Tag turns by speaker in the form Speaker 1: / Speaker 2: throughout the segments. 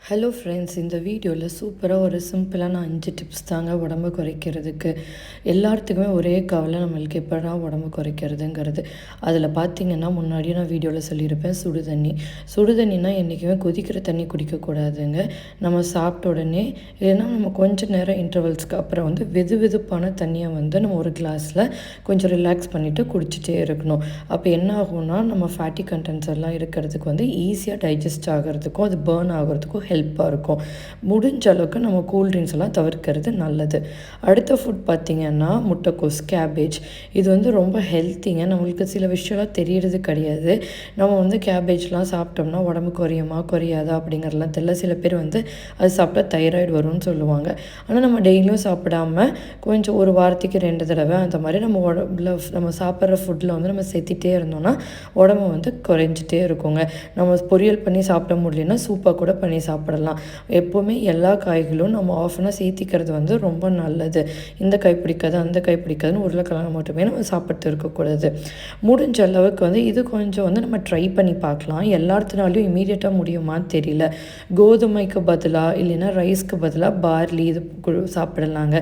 Speaker 1: Hello friends, இந்த வீடியோவில் சூப்பராக ஒரு சிம்பிளான 5 டிப்ஸ் தாங்க உடம்பு குறைக்கிறதுக்கு. எல்லாத்துக்குமே ஒரே கவலை, நம்மளுக்கு எப்படா உடம்பு குறைக்கிறதுங்கிறது. அதில் பார்த்தீங்கன்னா, முன்னாடியே நான் வீடியோவில் சொல்லியிருப்பேன், சுடுதண்ணினா என்றைக்குமே கொதிக்கிற தண்ணி குடிக்கக்கூடாதுங்க. நம்ம சாப்பிட்ட உடனே இல்லைன்னா நம்ம கொஞ்சம் நேரம் இன்டர்வல்ஸ்க்கு அப்புறம் வெது வெதுப்பான தண்ணியை நம்ம ஒரு கிளாஸில் கொஞ்சம் ரிலாக்ஸ் பண்ணிவிட்டு குடிச்சிட்டே இருக்கணும். அப்போ என்ன ஆகும்னா, நம்ம ஃபேட்டி கண்டென்ட்ஸ் எல்லாம் இருக்கிறதுக்கு ஈஸியாக டைஜஸ்ட் ஆகிறதுக்கும் அது பேர்ன் ஆகிறதுக்கும் ஹெல்ப்பாக இருக்கும். முடிஞ்ச அளவுக்கு நம்ம கூல்ட்ரிங்க்ஸ் எல்லாம் தவிர்க்கிறது நல்லது. அடுத்த ஃபுட் பார்த்திங்கன்னா முட்டைக்கோஸ், கேபேஜ். இது ரொம்ப ஹெல்த்திங்க. நம்மளுக்கு சில விஷயம்லாம் தெரியறது கிடையாது. நம்ம கேபேஜ்லாம் சாப்பிட்டோம்னா உடம்பு குறையுமா குறையாதா அப்படிங்கிறதுலாம் தெரியல. சில பேர் அது சாப்பிட்டா தைராய்டு வரும்னு சொல்லுவாங்க. ஆனால் நம்ம டெய்லியும் சாப்பிடாம கொஞ்சம் ஒரு வாரத்துக்கு 2 தடவை அந்த மாதிரி நம்ம உடம்புல நம்ம சாப்பிட்ற ஃபுட்டில் நம்ம சேர்த்திட்டே இருந்தோம்னா உடம்பு குறைஞ்சிட்டே இருக்குங்க. நம்ம பொரியல் பண்ணி சாப்பிட முடியலன்னா சூப்பாக கூட பண்ணி சாப்பிடலாம். எப்போவுமே எல்லா காய்களும் நம்ம ஆஃப்னா சேர்த்திக்கிறது ரொம்ப நல்லது. இந்த காய் பிடிக்காது, அந்த காய் பிடிக்காதுன்னு உருளைக்கிழங்கு மட்டுமே நம்ம சாப்பிட்டு இருக்கக்கூடாது. முடிஞ்ச அளவுக்கு இது கொஞ்சம் நம்ம ட்ரை பண்ணி பார்க்கலாம். எல்லாத்தினாலையும் இமீடியட்டாக முடியுமான்னு தெரியல. கோதுமைக்கு பதிலாக இல்லைன்னா ரைஸ்க்கு பதிலாக பார்லி இது சாப்பிடலாங்க.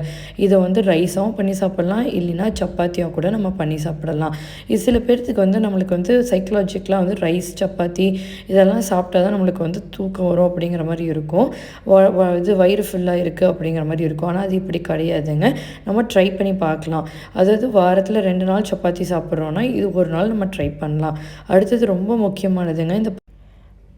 Speaker 1: இதை ரைஸாகவும் பண்ணி சாப்பிடலாம், இல்லைன்னா சப்பாத்தியாக கூட நம்ம பண்ணி சாப்பிடலாம். இது சில பேர்த்துக்கு நம்மளுக்கு சைக்கலாஜிக்கலாக ரைஸ் சப்பாத்தி இதெல்லாம் சாப்பிட்டா தான் நம்மளுக்கு தூக்கம் வரும் அப்படிங்கிற மாதிரி இருக்கும். வயிறு ஃபுல்லாக இருக்குது அப்படிங்கிற மாதிரி இருக்கும். ஆனால் அது இப்படி கிடையாதுங்க. நம்ம ட்ரை பண்ணி பார்க்கலாம். அதாவது வாரத்தில் 2 நாள் சப்பாத்தி சாப்பிட்றோன்னா இது ஒரு நாள் நம்ம ட்ரை பண்ணலாம். அடுத்தது ரொம்ப முக்கியமானதுங்க, இந்த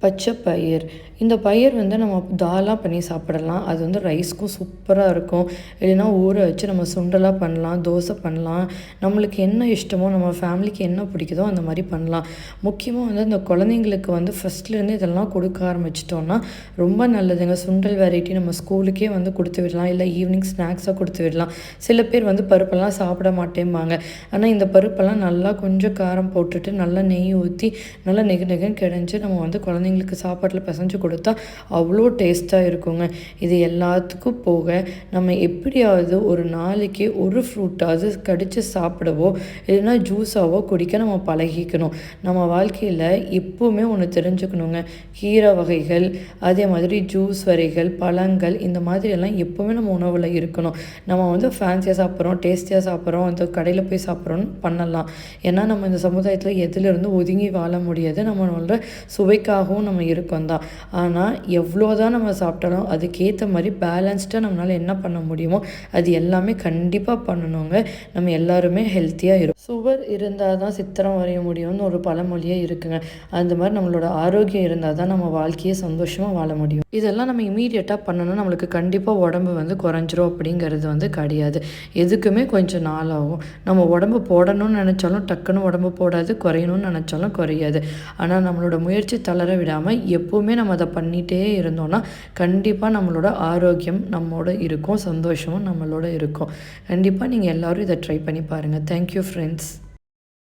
Speaker 1: பச்சை பயிர். இந்த பயிர் நம்ம தாலாக பண்ணி சாப்பிடலாம். அது ரைஸ்க்கும் சூப்பராக இருக்கும். இல்லைன்னா ஊற வச்சு நம்ம சுண்டலாக பண்ணலாம், தோசை பண்ணலாம். நம்மளுக்கு என்ன இஷ்டமோ, நம்ம ஃபேமிலிக்கு என்ன பிடிக்குதோ அந்த மாதிரி பண்ணலாம். முக்கியமாக இந்த குழந்தைங்களுக்கு ஃபஸ்ட்லேருந்து இதெல்லாம் கொடுக்க ஆரம்பிச்சிட்டோன்னா ரொம்ப நல்லதுங்க. சுண்டல் வெரைட்டி நம்ம ஸ்கூலுக்கே கொடுத்து விடலாம், இல்லை ஈவினிங் ஸ்நாக்ஸாக கொடுத்து விடலாம். சில பேர் பருப்பெல்லாம் சாப்பிட மாட்டேம்பாங்க. ஆனால் இந்த பருப்பெல்லாம் நல்லா கொஞ்சம் காரம் போட்டுட்டு நல்லா நெய் ஊற்றி நல்லா நெகுன்னு கிடைஞ்சி நம்ம குழந்தைங்களுக்கு சாப்பாட்டில் பிசைஞ்சு கொடுத்தா அவ்வளோ டேஸ்ட்டாக இருக்குங்க. இது எல்லாத்துக்கும் போக நம்ம எப்படியாவது ஒரு நாளைக்கு ஒரு ஃப்ரூட்டாவது கடித்து சாப்பிடவோ இல்லைன்னா ஜூஸாவோ குடிக்க நம்ம பழகிக்கணும். நம்ம வாழ்க்கையில் எப்போவுமே ஒன்று தெரிஞ்சுக்கணுங்க, கீரை வகைகள் அதே மாதிரி ஜூஸ் வகைகள், பழங்கள் இந்த மாதிரியெல்லாம் எப்போவுமே நம்ம உணவில் இருக்கணும். நம்ம ஃபேன்சியாக சாப்பிட்றோம், டேஸ்டியாக சாப்பிட்றோம், அந்த கடையில் போய் சாப்பிட்றோன்னு பண்ணலாம். ஏன்னா நம்ம இந்த சமுதாயத்தில் எதிலிருந்து ஒதுங்கி வாழ முடியாது. நம்மளோட சுவைக்காகவும் நம்ம இருக்கோம் தான். ஆனால் எவ்வளோ தான் நம்ம சாப்பிட்டாலும் அதுக்கேற்ற மாதிரி பேலன்ஸ்டாக நம்மளால் என்ன பண்ண முடியுமோ அது எல்லாமே கண்டிப்பாக பண்ணணுங்க. நம்ம எல்லாருமே ஹெல்த்தியாக இருக்கும். சுவர் இருந்தால் தான் சித்திரம் வரைய முடியும்னு ஒரு பழமொழியே இருக்குங்க. அந்த மாதிரி நம்மளோட ஆரோக்கியம் இருந்தால் தான் நம்ம வாழ்க்கையை சந்தோஷமாக வாழ முடியும். இதெல்லாம் நம்ம இமீடியட்டாக பண்ணணும், நம்மளுக்கு கண்டிப்பாக உடம்பு குறைஞ்சிரும் அப்படிங்கிறது கிடையாது. எதுக்குமே கொஞ்சம் நாள் ஆகும். நம்ம உடம்பு போடணும்னு நினச்சாலும் டக்குன்னு உடம்பு போடாது, குறையணும்னு நினச்சாலும் குறையாது. ஆனால் நம்மளோட முயற்சி தளர விடாமல் எப்போவுமே நம்ம அதை பண்ணிகிட்டே இருந்தோம்னா கண்டிப்பாக நம்மளோட ஆரோக்கியம் நம்மளோட இருக்கும், சந்தோஷமும் நம்மளோட இருக்கும். கண்டிப்பாக நீங்கள் எல்லோரும் இதை ட்ரை பண்ணி பாருங்கள். Thank you friends.